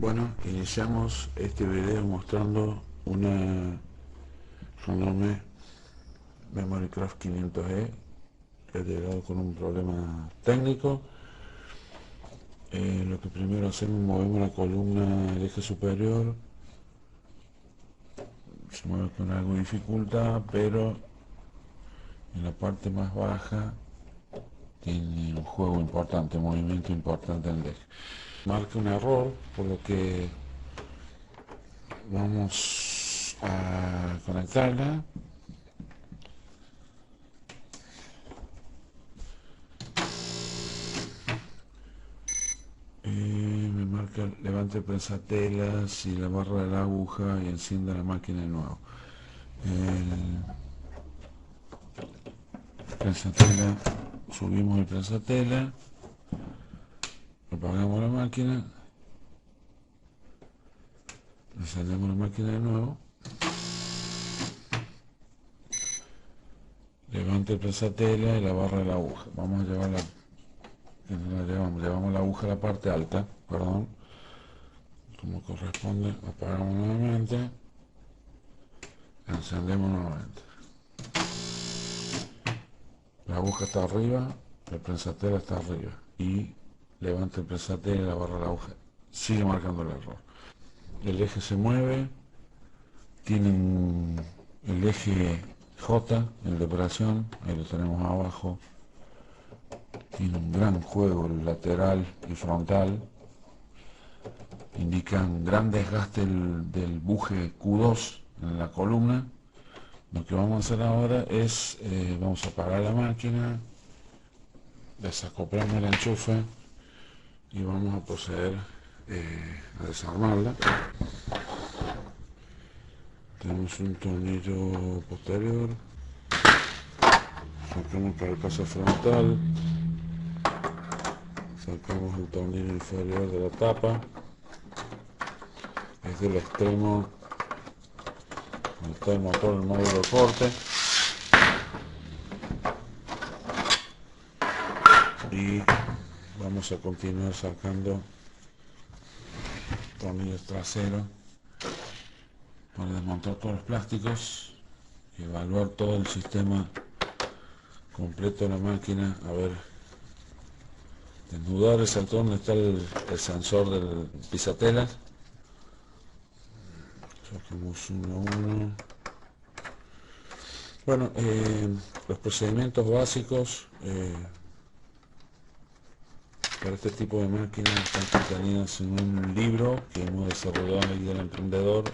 Bueno, iniciamos este video mostrando una Randome MemoryCraft 500E que ha llegado con un problema técnico. Lo que primero hacemos, movemos la columna del eje superior. Se mueve con algo de dificultad, pero en la parte más baja tiene un juego importante, un movimiento importante en el eje. Marca un error, por lo que vamos a conectarla. Me marca levante el prensatelas y la barra de la aguja y encienda la máquina de nuevo. Prensatela, subimos el prensatela, apagamos la máquina, encendemos la máquina de nuevo, levante el prensatela y la barra de la aguja. Vamos a llevar llevamos la aguja a la parte alta, perdón, como corresponde. Apagamos nuevamente, encendemos nuevamente. La aguja está arriba, el prensatela está arriba y levanta el prensatela y la barra de la aguja sigue marcando el error. El eje se mueve, tienen el eje J, el de operación, ahí lo tenemos abajo. Tiene un gran juego lateral y frontal, indican gran desgaste del buje Q2 en la columna. Lo que vamos a hacer ahora es, vamos a apagar la máquina, desacoplamos el enchufe y vamos a proceder a desarmarla. Tenemos un tornillo posterior, sacamos carcasa frontal, sacamos el tornillo inferior de la tapa, es del extremo donde está el motor, el módulo de corte, y vamos a continuar sacando tornillos traseros para desmontar todos los plásticos y evaluar todo el sistema completo de la máquina. A ver, desnudar el saltón donde está el sensor del pisatelas. Sacamos uno a uno. Bueno, los procedimientos básicos para este tipo de máquinas están contenidos en un libro que hemos desarrollado en el Guía del Emprendedor,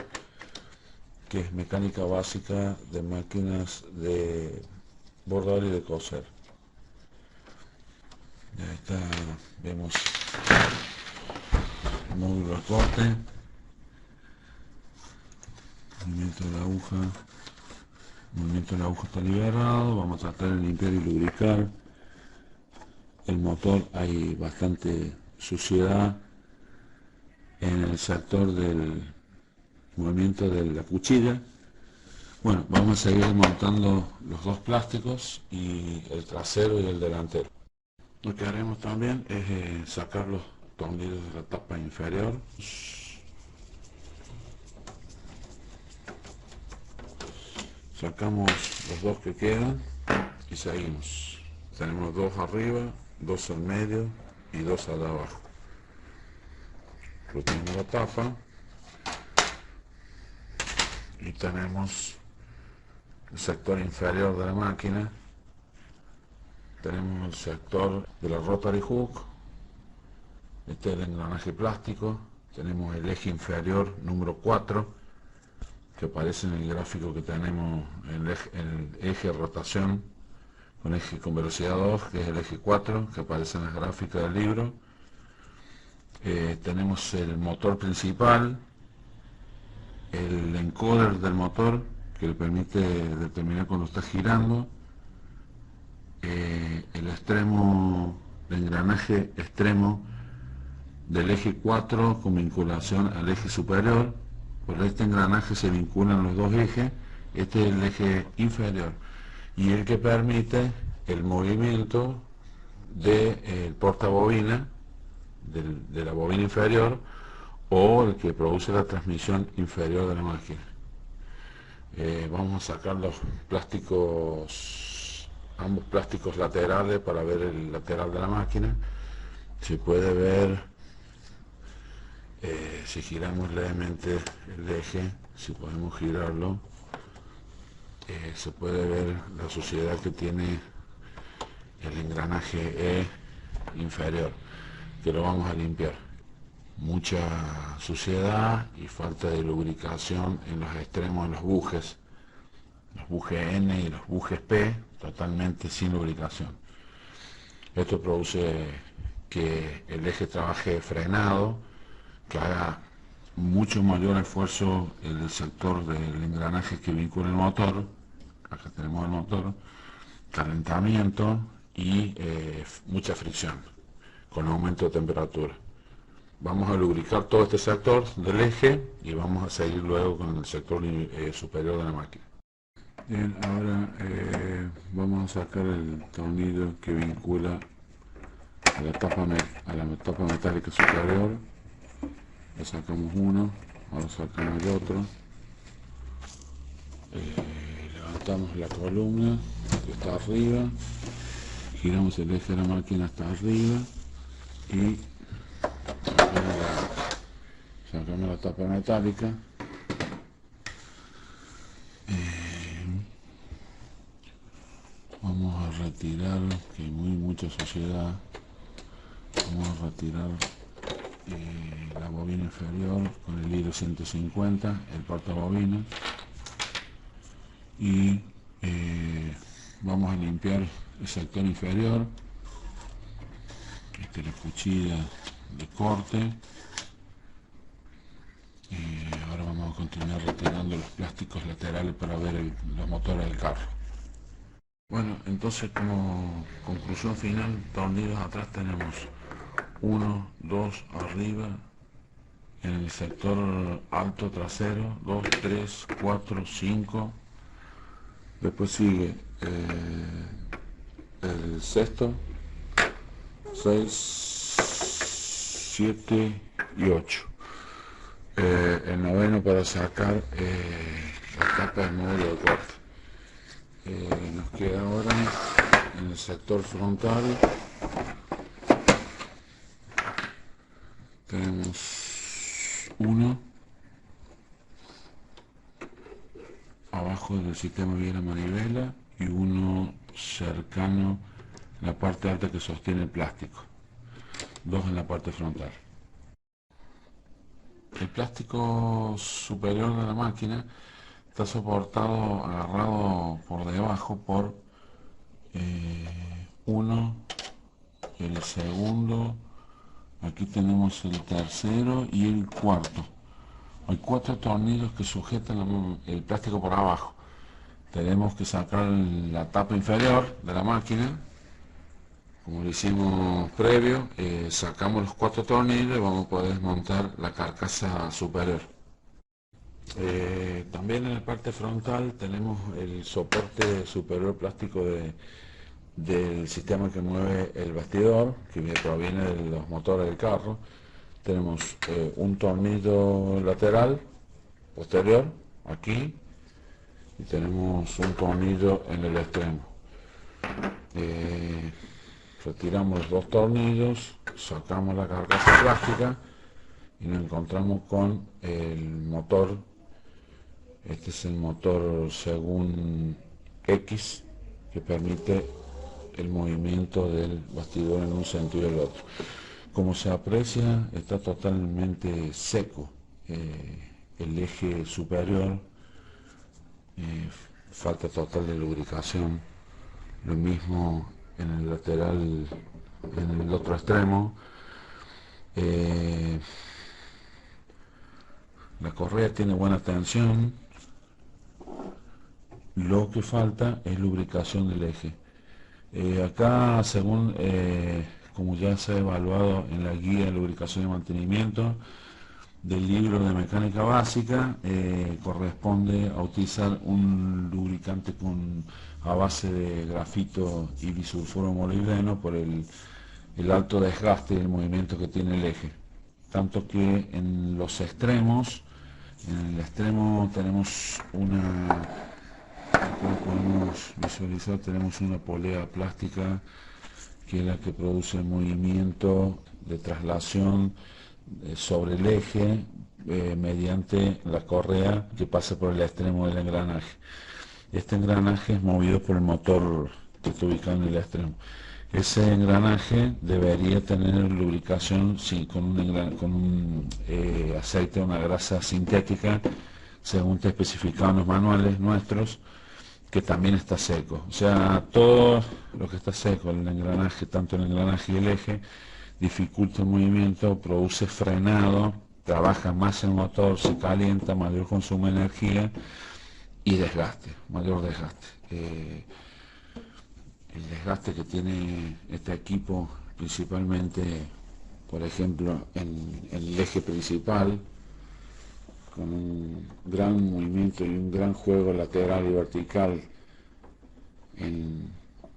que es Mecánica Básica de Máquinas de Bordar y de Coser. Ya está, vemos el módulo de corte, movimiento de la aguja. El movimiento de la aguja está liberado. Vamos a tratar de limpiar y lubricar el motor. Hay bastante suciedad en el sector del movimiento de la cuchilla. Bueno, vamos a seguir desmontando los dos plásticos, y el trasero y el delantero. Lo que haremos también es sacar los tornillos de la tapa inferior. Sacamos los dos que quedan y seguimos. Tenemos dos arriba, dos al medio y dos al abajo. Retiramos la tapa y tenemos el sector inferior de la máquina. Tenemos el sector de la rotary hook, este es el engranaje plástico. Tenemos el eje inferior número 4, que aparece en el gráfico que tenemos en el eje rotación con velocidad 2, que es el eje 4, que aparece en las gráficas del libro. Tenemos el motor principal, el encoder del motor, que le permite determinar cuando está girando, el extremo, el engranaje extremo del eje 4 con vinculación al eje superior. Por este engranaje se vinculan los dos ejes. Este es el eje inferior y el que permite el movimiento del portabobina de la bobina inferior o el que produce la transmisión inferior de la máquina. Vamos a sacar los plásticos, ambos plásticos laterales para ver el lateral de la máquina. Se puede ver, si giramos levemente el eje, si podemos girarlo, se puede ver la suciedad que tiene el engranaje E inferior, que lo vamos a limpiar. Mucha suciedad y falta de lubricación en los extremos de los bujes N y los bujes P, totalmente sin lubricación. Esto produce que el eje trabaje frenado, que haga mucho mayor esfuerzo en el sector del engranaje que vincula el motor. Acá tenemos el motor, calentamiento y mucha fricción con aumento de temperatura. Vamos a lubricar todo este sector del eje y vamos a seguir luego con el sector superior de la máquina. Bien, ahora vamos a sacar el tornillo que vincula a la tapa metálica superior. Le sacamos uno, ahora sacamos el otro. Levantamos la columna que está arriba, giramos el eje de la máquina hasta arriba y sacamos la tapa metálica. Vamos a retirar, que hay mucha suciedad. Vamos a retirar la bobina inferior con el hilo 150, el portabobina, y vamos a limpiar el sector inferior. Esta es la cuchilla de corte. Ahora vamos a continuar retirando los plásticos laterales para ver los motores del carro. Bueno, entonces como conclusión final, tornillos atrás tenemos 1, 2 arriba, en el sector alto trasero, 2, 3, 4, 5, después sigue el sexto, 6, 7 y 8. El noveno para sacar la tapa del módulo de corte. Nos queda ahora en el sector frontal, tenemos uno abajo del sistema de la manivela y uno cercano a la parte alta que sostiene el plástico, dos en la parte frontal. El plástico superior de la máquina está soportado, agarrado por debajo por uno, el segundo, aquí tenemos el tercero y el cuarto. Hay 4 tornillos que sujetan el plástico por abajo. Tenemos que sacar la tapa inferior de la máquina, como lo hicimos previo. Sacamos los 4 tornillos y vamos a poder desmontar la carcasa superior. También en la parte frontal tenemos el soporte superior plástico del sistema que mueve el bastidor, que proviene de los motores del carro. Tenemos un tornillo lateral posterior aquí y tenemos un tornillo en el extremo. Retiramos los 2 tornillos, sacamos la carcasa plástica y nos encontramos con el motor. Este es el motor según X, que permite el movimiento del bastidor en un sentido y el otro. Como se aprecia, está totalmente seco el eje superior, falta total de lubricación. Lo mismo en el lateral, en el otro extremo. La correa tiene buena tensión. Lo que falta es lubricación del eje. Acá, según como ya se ha evaluado en la guía de lubricación y mantenimiento del libro de mecánica básica, corresponde a utilizar un lubricante a base de grafito y bisulfuro molibdeno por el alto desgaste y el movimiento que tiene el eje. tanto que en los extremos, en el extremo tenemos una, aquí lo podemos visualizar, tenemos una polea plástica que es la que produce el movimiento de traslación sobre el eje mediante la correa que pasa por el extremo del engranaje. Este engranaje es movido por el motor que está ubicado en el extremo. Ese engranaje debería tener lubricación con un aceite o una grasa sintética, según está especificado en los manuales nuestros, que también está seco. O sea, todo lo que está seco, el engranaje, tanto el engranaje y el eje, dificulta el movimiento, produce frenado, trabaja más el motor, se calienta, mayor consumo de energía y desgaste, mayor desgaste. El desgaste que tiene este equipo, principalmente, por ejemplo, en el eje principal, con un gran movimiento y un gran juego lateral y vertical en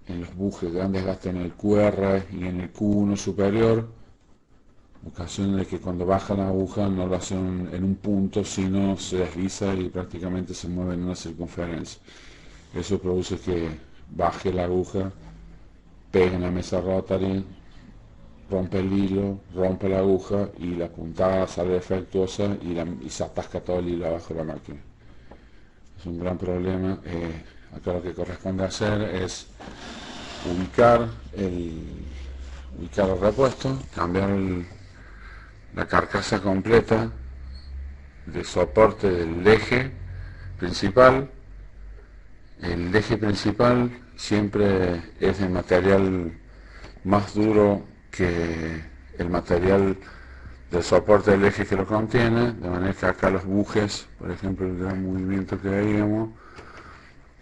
los bujes, gran desgaste en el QR y en el Q1 superior, ocasión de que cuando baja la aguja no lo hace en un punto, sino se desliza y prácticamente se mueve en una circunferencia. Eso produce que baje la aguja, pegue en la mesa rotary, rompe el hilo, rompe la aguja y la puntada sale defectuosa y se atasca todo el hilo abajo de la máquina. Es un gran problema. Acá lo que corresponde hacer es ubicar el repuesto, cambiar la carcasa completa de soporte del eje principal. El eje principal siempre es de material más duro que el material del soporte del eje que lo contiene, de manera que acá los bujes, por ejemplo, el gran movimiento que veíamos,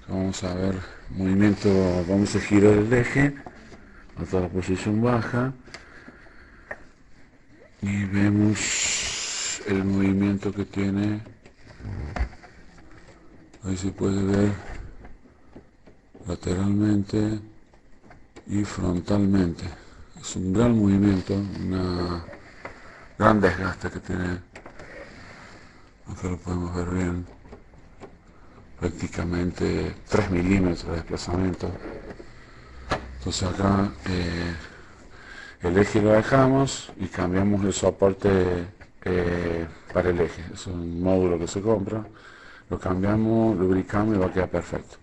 vamos a ver movimiento, vamos a girar el eje hasta la posición baja y vemos el movimiento que tiene. Ahí se puede ver lateralmente y frontalmente. Es un gran movimiento, una gran desgaste que tiene. Acá lo podemos ver bien, prácticamente 3 milímetros de desplazamiento. Entonces acá el eje lo dejamos y cambiamos el soporte para el eje. Es un módulo que se compra, lo cambiamos, lubricamos y va a quedar perfecto.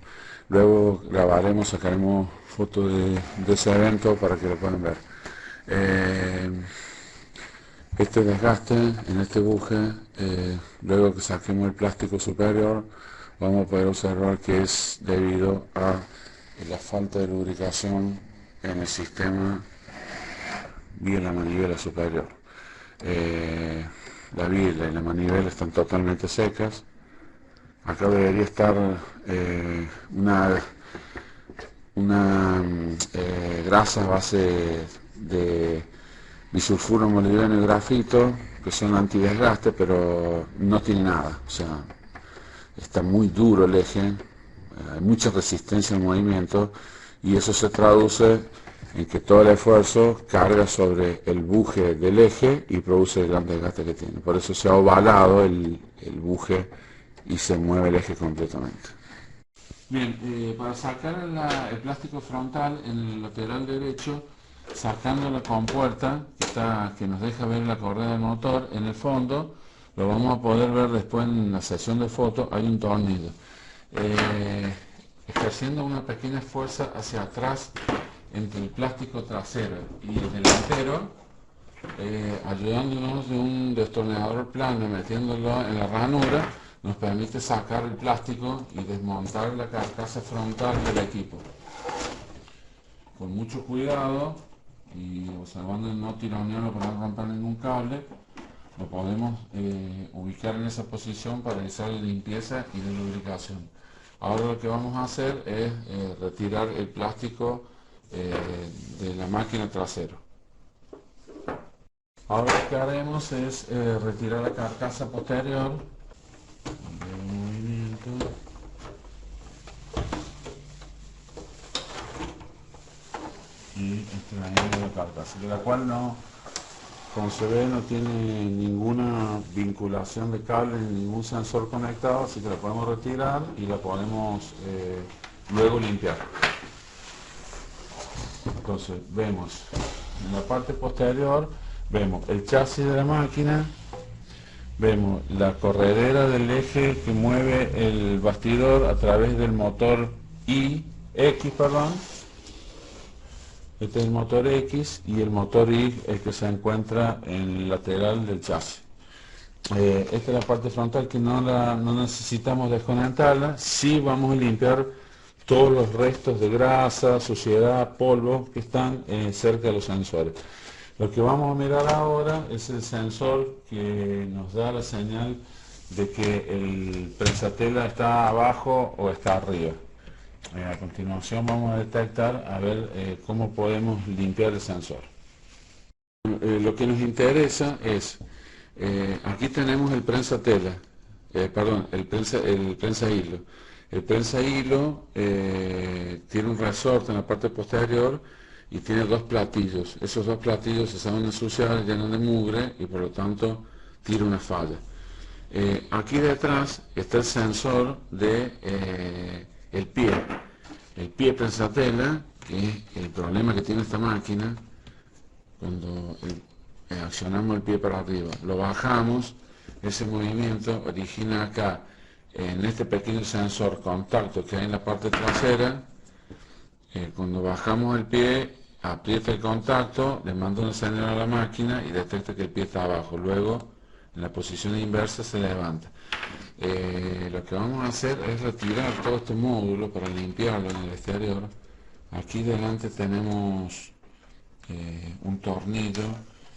Luego grabaremos, sacaremos fotos de ese evento para que lo puedan ver. Este desgaste en este buje, luego que saquemos el plástico superior, vamos a poder observar que es debido a la falta de lubricación en el sistema vía la manivela superior. La biela y la manivela están totalmente secas. Acá debería estar una grasa a base de bisulfuro molibdeno y grafito, que son antidesgaste, pero no tiene nada. O sea, está muy duro el eje, hay mucha resistencia al movimiento y eso se traduce en que todo el esfuerzo carga sobre el buje del eje y produce el gran desgaste que tiene. Por eso se ha ovalado el buje y se mueve el eje completamente. Bien, para sacar el plástico frontal en el lateral derecho, sacando la compuerta que nos deja ver la correa del motor, en el fondo, lo vamos a poder ver después en la sesión de fotos, hay un tornillo. Ejerciendo una pequeña fuerza hacia atrás entre el plástico trasero y el delantero, ayudándonos de un destornillador plano, metiéndolo en la ranura, nos permite sacar el plástico y desmontar la carcasa frontal del equipo. Con mucho cuidado y observando el no tironearlo para no romper ningún cable, lo podemos ubicar en esa posición para realizar la limpieza y la lubricación. Ahora lo que vamos a hacer es retirar el plástico de la máquina trasera. Ahora lo que haremos es retirar la carcasa posterior. Movimiento. Y extraemos la carcasa, de la cual no como se ve, no tiene ninguna vinculación de cable ni ningún sensor conectado, así que la podemos retirar y la podemos luego limpiar. Entonces vemos en la parte posterior, vemos el chasis de la máquina, vemos la corredera del eje que mueve el bastidor a través del motor X, perdón. Este es el motor X y el motor Y es que se encuentra en el lateral del chasis. Esta es la parte frontal que no necesitamos desconectarla. Sí vamos a limpiar todos los restos de grasa, suciedad, polvo que están cerca de los sensores. Lo que vamos a mirar ahora es el sensor que nos da la señal de que el prensatela está abajo o está arriba. A continuación vamos a detectar a ver cómo podemos limpiar el sensor. Lo que nos interesa es, aquí tenemos el prensatela, perdón, el prensa hilo. El prensa hilo tiene un resorte en la parte posterior y tiene dos platillos. Esos dos platillos se saben ensuciar, llenan de mugre y por lo tanto tira una falla. Aquí detrás está el sensor de el pie prensatela, que es el problema que tiene esta máquina. Cuando accionamos el pie para arriba, lo bajamos, ese movimiento origina acá en este pequeño sensor contacto que hay en la parte trasera. Cuando bajamos el pie, aprieta el contacto, le manda una señal a la máquina y detecta que el pie está abajo. Luego, en la posición inversa, se levanta. Lo que vamos a hacer es retirar todo este módulo para limpiarlo en el exterior. Aquí delante tenemos un tornillo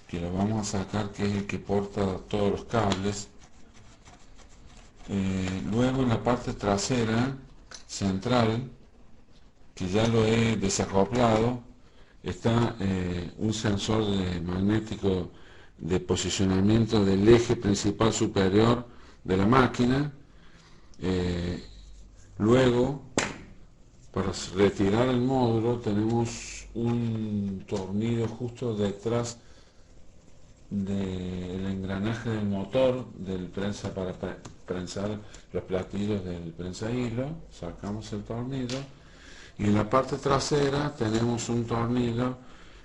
que lo vamos a sacar, que es el que porta todos los cables. Luego en la parte trasera central, que ya lo he desacoplado, está un sensor magnético de posicionamiento del eje principal superior de la máquina. Luego, para retirar el módulo, tenemos un tornillo justo detrás del engranaje del motor del prensa para prensar los platillos del prensa hilo. Sacamos el tornillo y en la parte trasera tenemos un tornillo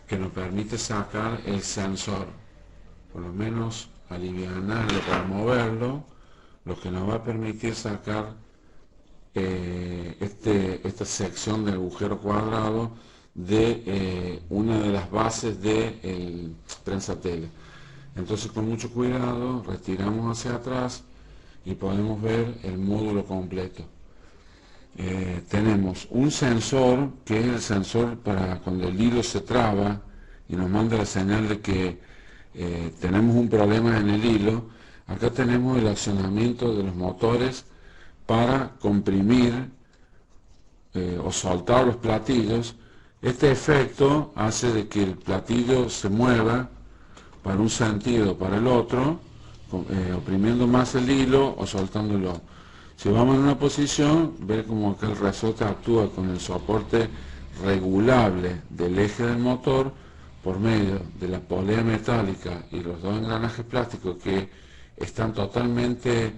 que nos permite sacar el sensor, por lo menos alivianarlo para moverlo, lo que nos va a permitir sacar esta sección del agujero cuadrado de una de las bases del prensatela. Entonces, con mucho cuidado retiramos hacia atrás y podemos ver el módulo completo. Tenemos un sensor que es el sensor para cuando el hilo se traba y nos manda la señal de que tenemos un problema en el hilo. Acá tenemos el accionamiento de los motores para comprimir o soltar los platillos. Este efecto hace de que el platillo se mueva para un sentido o para el otro, oprimiendo más el hilo o soltándolo. Si vamos en una posición, ve como acá el resorte actúa con el soporte regulable del eje del motor por medio de la polea metálica y los dos engranajes plásticos que están totalmente,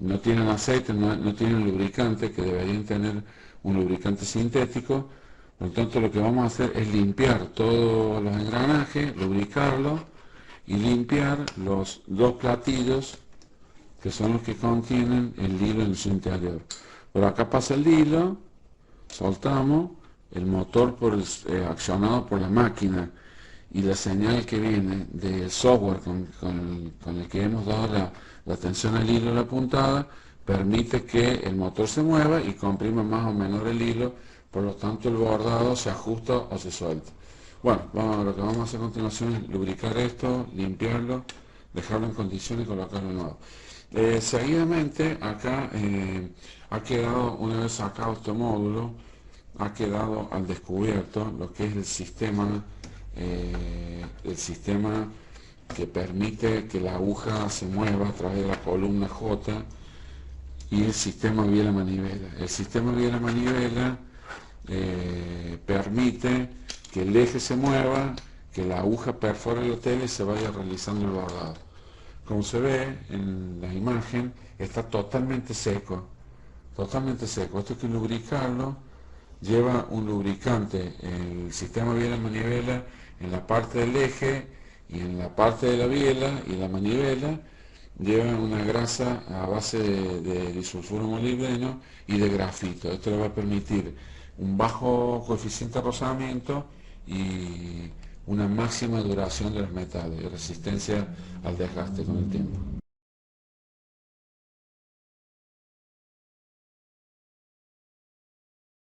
no tienen aceite, no tienen lubricante, que deberían tener un lubricante sintético. Por lo tanto, lo que vamos a hacer es limpiar todos los engranajes, lubricarlos y limpiar los dos platillos que son los que contienen el hilo en su interior. Por acá pasa el hilo, soltamos, el motor accionado por la máquina y la señal que viene del software con el que hemos dado la tensión al hilo, la puntada, permite que el motor se mueva y comprima más o menos el hilo, por lo tanto el bordado se ajusta o se suelta. Bueno, lo que vamos a hacer a continuación es lubricar esto, limpiarlo, dejarlo en condiciones y colocarlo de nuevo. Seguidamente acá ha quedado, una vez sacado este módulo, ha quedado al descubierto lo que es el sistema que permite que la aguja se mueva a través de la columna J y el sistema biela-manivela. El sistema biela-manivela permite que el eje se mueva que la aguja perfore la tela y se vaya realizando el bordado. Como se ve en la imagen, está totalmente seco, totalmente seco. Esto hay que lubricarlo. Lleva un lubricante, el sistema biela-manivela, en la parte del eje y en la parte de la biela y la manivela. Lleva una grasa a base de disulfuro molibdeno y de grafito. Esto le va a permitir un bajo coeficiente de rozamiento y una máxima duración de los metales y resistencia al desgaste con el tiempo.